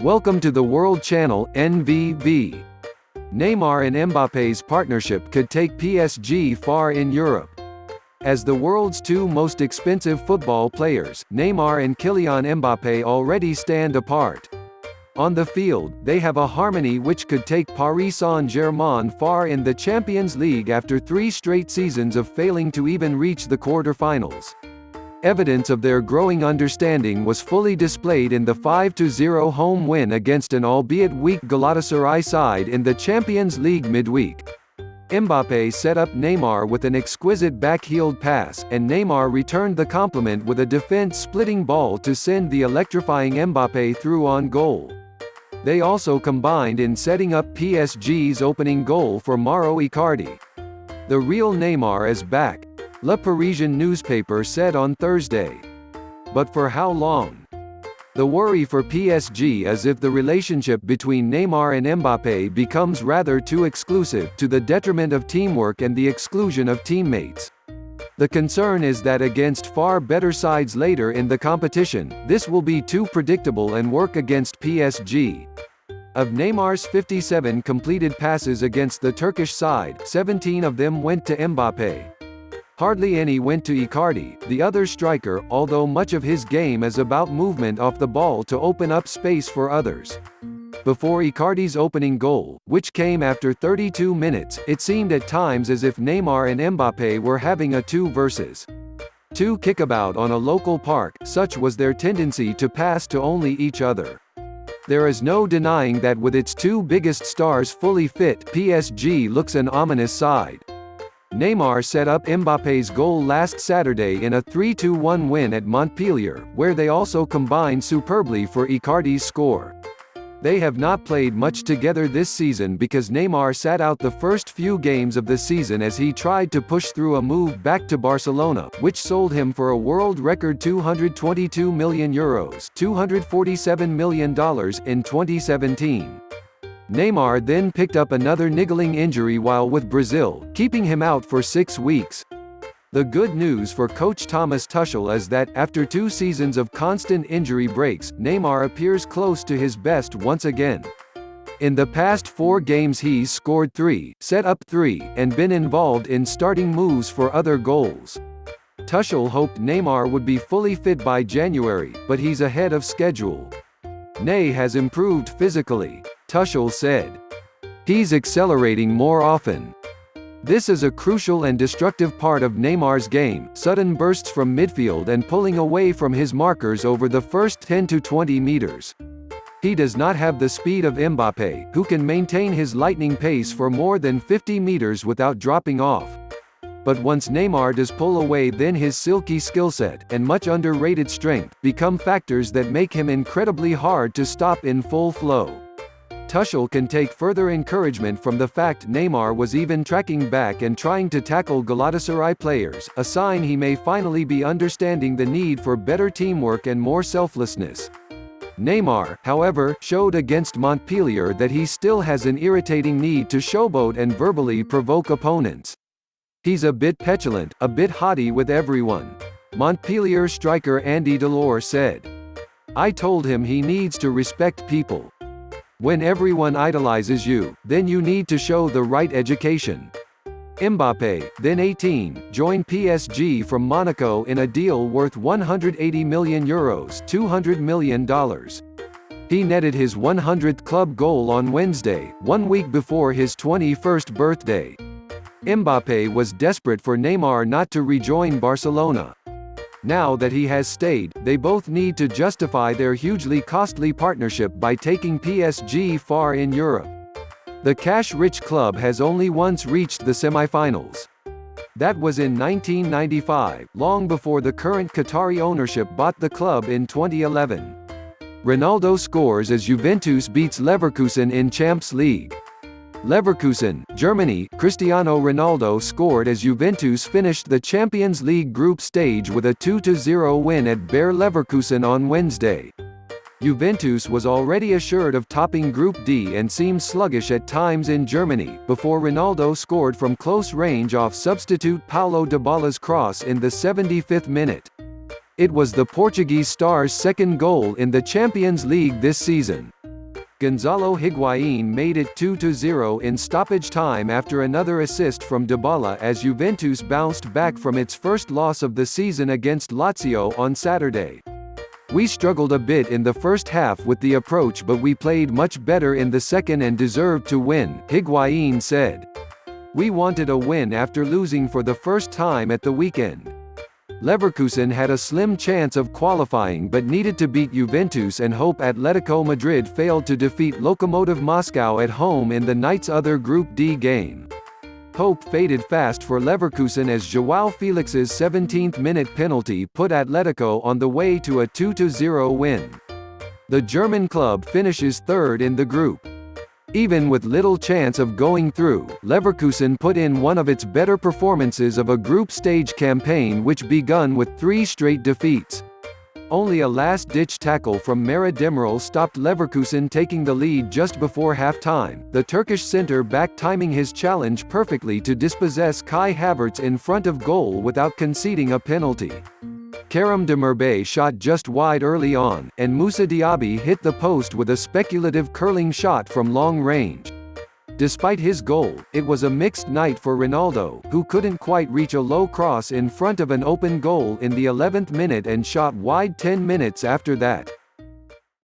Welcome to the World Channel, NVV. Neymar and Mbappe's partnership could take PSG far in Europe. As the world's two most expensive football players, Neymar and Kylian Mbappe already stand apart. On the field, they have a harmony which could take Paris Saint-Germain far in the Champions League after 3 straight seasons of failing to even reach the quarter-finals. Evidence of their growing understanding was fully displayed in the 5-0 home win against an albeit weak Galatasaray side in the Champions League midweek. Mbappe set up Neymar with an exquisite back-heeled pass, and Neymar returned the compliment with a defense-splitting ball to send the electrifying Mbappe through on goal. They also combined in setting up PSG's opening goal for Mauro Icardi. The real Neymar is back, Le Parisien newspaper said on Thursday. But for how long? The worry for PSG is if the relationship between Neymar and Mbappe becomes rather too exclusive, to the detriment of teamwork and the exclusion of teammates. The concern is that against far better sides later in the competition, this will be too predictable and work against PSG. Of Neymar's 57 completed passes against the Turkish side, 17 of them went to Mbappe. Hardly any went to Icardi, the other striker, although much of his game is about movement off the ball to open up space for others. Before Icardi's opening goal, which came after 32 minutes, it seemed at times as if Neymar and Mbappe were having a 2 versus 2 kickabout on a local park, such was their tendency to pass to only each other. There is no denying that with its 2 biggest stars fully fit, PSG looks an ominous side. Neymar set up Mbappe's goal last Saturday in a 3-1 win at Montpellier, where they also combined superbly for Icardi's score. They have not played much together this season because Neymar sat out the first few games of the season as he tried to push through a move back to Barcelona, which sold him for a world record €222 million $247 million in 2017. Neymar then picked up another niggling injury while with Brazil, keeping him out for 6 weeks. The good news for coach Thomas Tuchel is that, after 2 seasons of constant injury breaks, Neymar appears close to his best once again. In the past 4 games he's scored 3, set up 3, and been involved in starting moves for other goals. Tuchel hoped Neymar would be fully fit by January, but he's ahead of schedule. Ney has improved physically, Tuchel said. He's accelerating more often. This is a crucial and destructive part of Neymar's game, sudden bursts from midfield and pulling away from his markers over the first 10 to 20 meters. He does not have the speed of Mbappe, who can maintain his lightning pace for more than 50 meters without dropping off. But once Neymar does pull away, then his silky skill set, and much underrated strength, become factors that make him incredibly hard to stop in full flow. Tuchel can take further encouragement from the fact Neymar was even tracking back and trying to tackle Galatasaray players, a sign he may finally be understanding the need for better teamwork and more selflessness. Neymar, however, showed against Montpellier that he still has an irritating need to showboat and verbally provoke opponents. He's a bit petulant, a bit haughty with everyone. Montpellier striker Andy Delors said. I told him he needs to respect people. When everyone idolizes you, then you need to show the right education. Mbappe, then 18, joined PSG from Monaco in a deal worth €180 million $200 million. He netted his 100th club goal on Wednesday, 1 week before his 21st birthday. Mbappe was desperate for Neymar not to rejoin Barcelona. Now that he has stayed, they both need to justify their hugely costly partnership by taking PSG far in Europe. The cash-rich club has only once reached the semi-finals. That was in 1995, long before the current Qatari ownership bought the club in 2011. Ronaldo scores as Juventus beats Leverkusen in Champions League. Leverkusen, Germany. Cristiano Ronaldo scored as Juventus finished the Champions League group stage with a 2-0 win at Bayer Leverkusen on Wednesday. Juventus was already assured of topping Group D and seemed sluggish at times in Germany, before Ronaldo scored from close range off substitute Paulo Dybala's cross in the 75th minute. It was the Portuguese star's second goal in the Champions League this season. Gonzalo Higuain made it 2-0 in stoppage time after another assist from Dybala as Juventus bounced back from its first loss of the season against Lazio on Saturday. "We struggled a bit in the first half with the approach, but we played much better in the second and deserved to win," Higuain said. "We wanted a win after losing for the first time at the weekend. Leverkusen had a slim chance of qualifying but needed to beat Juventus and hope Atletico Madrid failed to defeat Lokomotiv Moscow at home in the night's other Group D game. Hope faded fast for Leverkusen as João Felix's 17th-minute penalty put Atletico on the way to a 2-0 win. The German club finishes third in the group. Even with little chance of going through, Leverkusen put in one of its better performances of a group stage campaign which begun with 3 straight defeats. Only a last-ditch tackle from Mera Demiral stopped Leverkusen taking the lead just before half-time, the Turkish centre-back timing his challenge perfectly to dispossess Kai Havertz in front of goal without conceding a penalty. Kerem Demirbay shot just wide early on, and Moussa Diaby hit the post with a speculative curling shot from long range. Despite his goal, it was a mixed night for Ronaldo, who couldn't quite reach a low cross in front of an open goal in the 11th minute and shot wide 10 minutes after that.